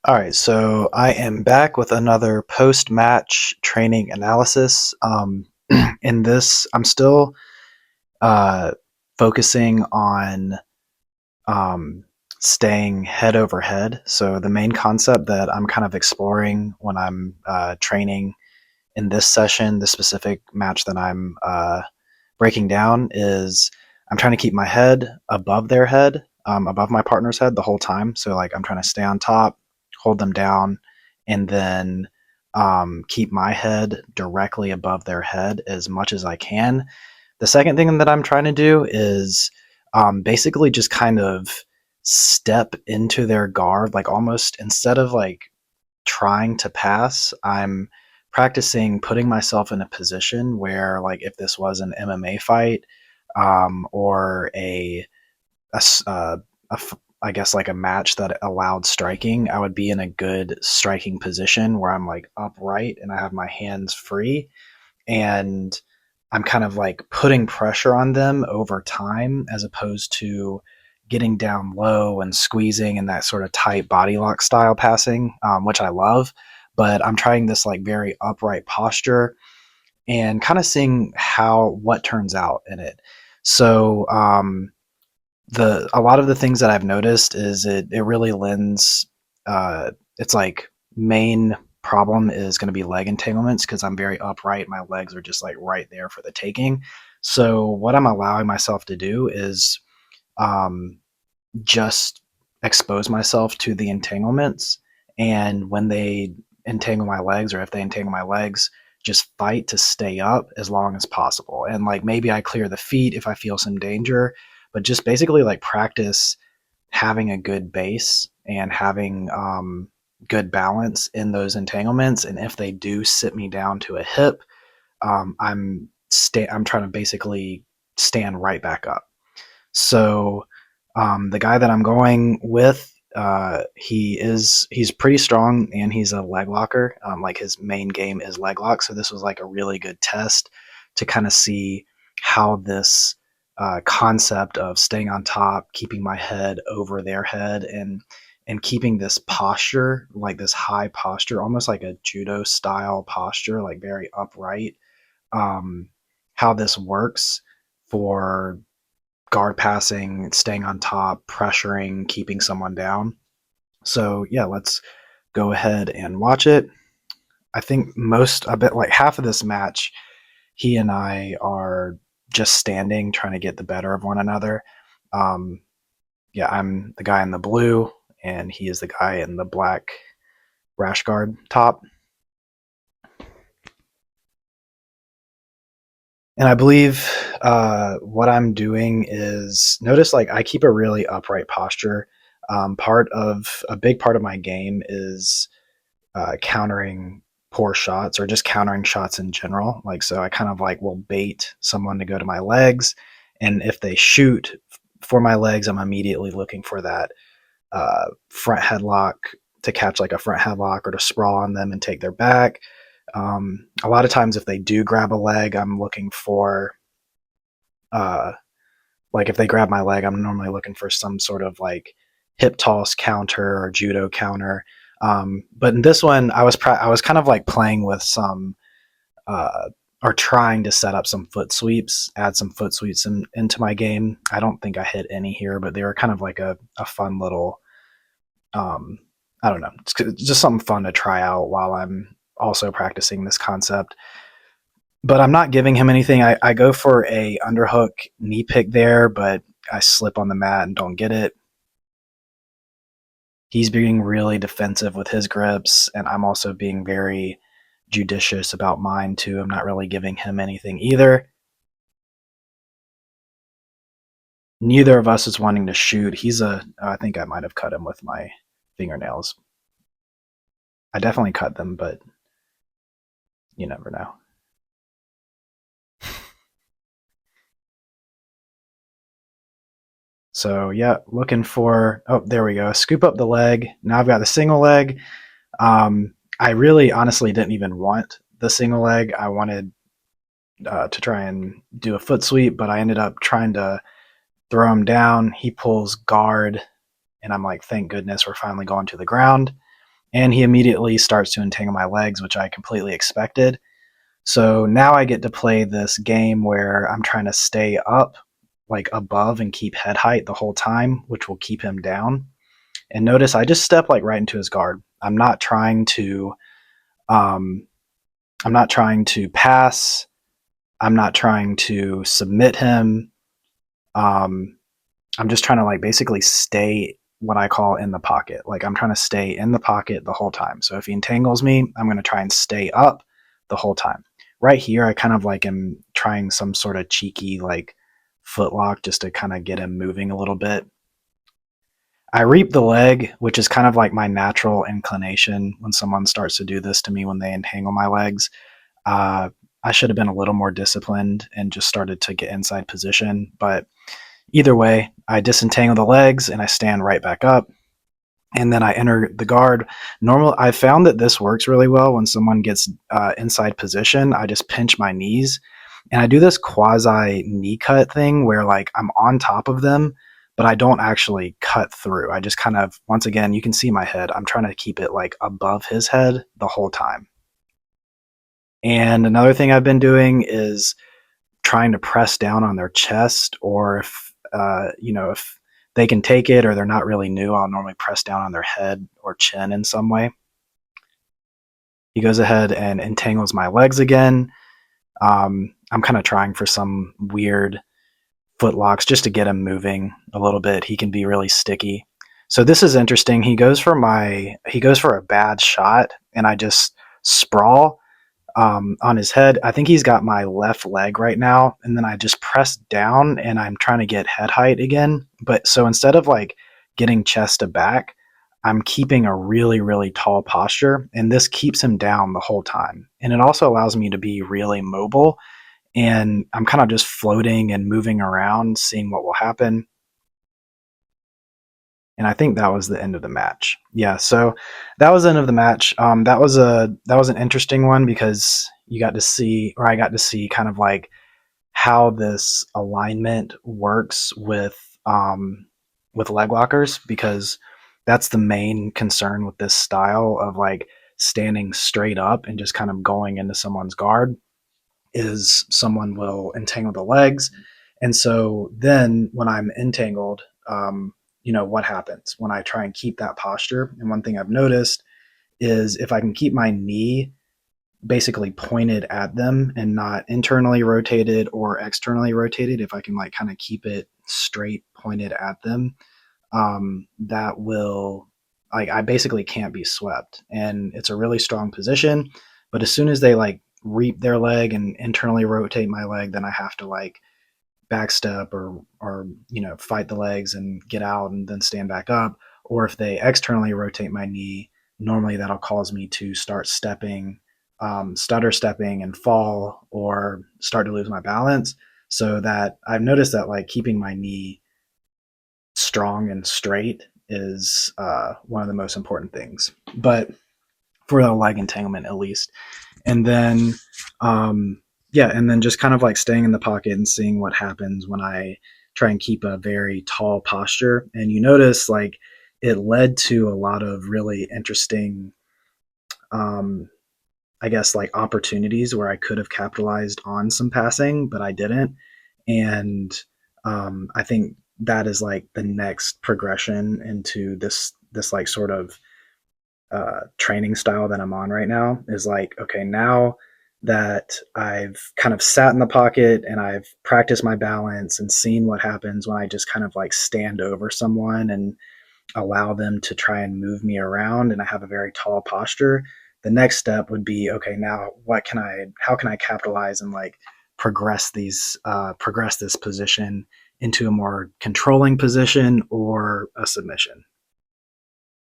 All right, so I am back with another post-match training analysis. In this, I'm still uh, focusing on um, staying head over head. So the main concept that I'm kind of exploring when I'm training in this session, the specific match that I'm breaking down, is I'm trying to keep my head above their head, above my partner's head the whole time. So like I'm trying to stay on top, hold them down, and then keep my head directly above their head as much as I can. The second thing that I'm trying to do is basically just kind of step into their guard, like almost instead of like trying to pass, I'm practicing putting myself in a position where, like, if this was an MMA fight or a s- uh, a f- I guess like a match that allowed striking, I would be in a good striking position where I'm like upright and I have my hands free, and I'm kind of like putting pressure on them over time as opposed to getting down low and squeezing and that sort of tight body lock style passing, which I love. But I'm trying this like very upright posture and kind of seeing what turns out in it. So the a lot of the things that I've noticed is it really lends. It's like main problem is going to be leg entanglements because I'm very upright. My legs are just like right there for the taking. So what I'm allowing myself to do is um, just expose myself to the entanglements, and when they entangle my legs or if they entangle my legs, just fight to stay up as long as possible. And like maybe I clear the feet if I feel some danger, but just basically like practice having a good base and having good balance in those entanglements. And if they do sit me down to a hip, I'm trying to basically stand right back up. So the guy that I'm going with, he's pretty strong and he's a leg locker. Like his main game is leg lock. So this was like a really good test to kind of see how this concept of staying on top, keeping my head over their head, and keeping this posture, like this high posture, almost like a judo style posture, like very upright. Um, how this works for guard passing, staying on top, pressuring, keeping someone down. So yeah, let's go ahead and watch it. I think a bit like half of this match, he and I are just standing, trying to get the better of one another. Um, yeah, I'm the guy in the blue, and he is the guy in the black rash guard top. And I believe what I'm doing is notice like I keep a really upright posture. Part of a big part of my game is countering poor shots or just countering shots in general. Like, so I kind of like will bait someone to go to my legs. And if they shoot for my legs, I'm immediately looking for that front headlock to catch like a front headlock or to sprawl on them and take their back. A lot of times, if they do grab a leg, I'm looking for, uh, like, if they grab my leg, I'm normally looking for some sort of like hip toss counter or judo counter. But in this one, I was kind of like playing with some uh, or trying to set up some foot sweeps, add some foot sweeps into my game. I don't think I hit any here, but they were kind of like a fun little, um, I don't know, it's just something fun to try out while I'm also practicing this concept. But I'm not giving him anything. I go for a underhook knee pick there, but I slip on the mat and don't get it. He's being really defensive with his grips, and I'm also being very judicious about mine too. I'm not really giving him anything either. Neither of us is wanting to shoot. I think I might have cut him with my fingernails. I definitely cut them, but you never know. So yeah, looking for, oh, there we go. Scoop up the leg. Now I've got the single leg. I really honestly didn't even want the single leg. I wanted to try and do a foot sweep, but I ended up trying to throw him down. He pulls guard, and I'm like, thank goodness we're finally going to the ground. and he immediately starts to entangle my legs, which I completely expected. So now I get to play this game where I'm trying to stay up, like above, and keep head height the whole time, which will keep him down. And notice I just step like right into his guard. Um, I'm not trying to pass. I'm not trying to submit him. Um, I'm just trying to like basically stay what I call in the pocket. Like I'm trying to stay in the pocket the whole time. So if he entangles me, I'm going to try and stay up the whole time. Right here, I kind of like am trying some sort of cheeky like foot lock just to kind of get him moving a little bit. I reap the leg, which is kind of like my natural inclination when someone starts to do this to me when they entangle my legs. Uh, I should have been a little more disciplined and just started to get inside position. But either way, I disentangle the legs and I stand right back up. And then I enter the guard. I found that this works really well when someone gets inside position. I just pinch my knees and I do this quasi knee cut thing where like I'm on top of them, but I don't actually cut through. I just kind of, once again, you can see my head. I'm trying to keep it like above his head the whole time. And another thing I've been doing is trying to press down on their chest, or if they can take it or they're not really new, I'll normally press down on their head or chin in some way. He goes ahead and entangles my legs again. I'm kind of trying for some weird foot locks just to get him moving a little bit. He can be really sticky. So this is interesting. He goes for a bad shot, and I just sprawl on his head. I think he's got my left leg right now, and then I just press down and I'm trying to get head height again. But so instead of like getting chest to back, I'm keeping a really, really tall posture, and this keeps him down the whole time. And it also allows me to be really mobile, and I'm kind of just floating and moving around, seeing what will happen. And I think that was the end of the match. Yeah, so that was the end of the match. That was an interesting one because you got to see, or I got to see, kind of like how this alignment works with leg lockers, because that's the main concern with this style of like standing straight up and just kind of going into someone's guard is someone will entangle the legs. And so then when I'm entangled, what happens when I try and keep that posture? And one thing I've noticed is if I can keep my knee basically pointed at them and not internally rotated or externally rotated, if I can like kind of keep it straight pointed at them, that will, like, I basically can't be swept. And it's a really strong position. But as soon as they like reap their leg and internally rotate my leg, then I have to like backstep or fight the legs and get out and then stand back up. Or if they externally rotate my knee, normally that'll cause me to start stepping, stutter stepping and fall, or start to lose my balance. So that I've noticed that like keeping my knee strong and straight is one of the most important things. But for the leg entanglement, at least. And then, and then just kind of like staying in the pocket and seeing what happens when I try and keep a very tall posture. And you notice like it led to a lot of really interesting, um, I guess, like opportunities where I could have capitalized on some passing, but I didn't. And I think that is like the next progression into this like sort of training style that I'm on right now, is like, okay, now that I've kind of sat in the pocket and I've practiced my balance and seen what happens when I just kind of like stand over someone and allow them to try and move me around, and I have a very tall posture, the next step would be, okay, now how can I capitalize and like progress this position into a more controlling position or a submission.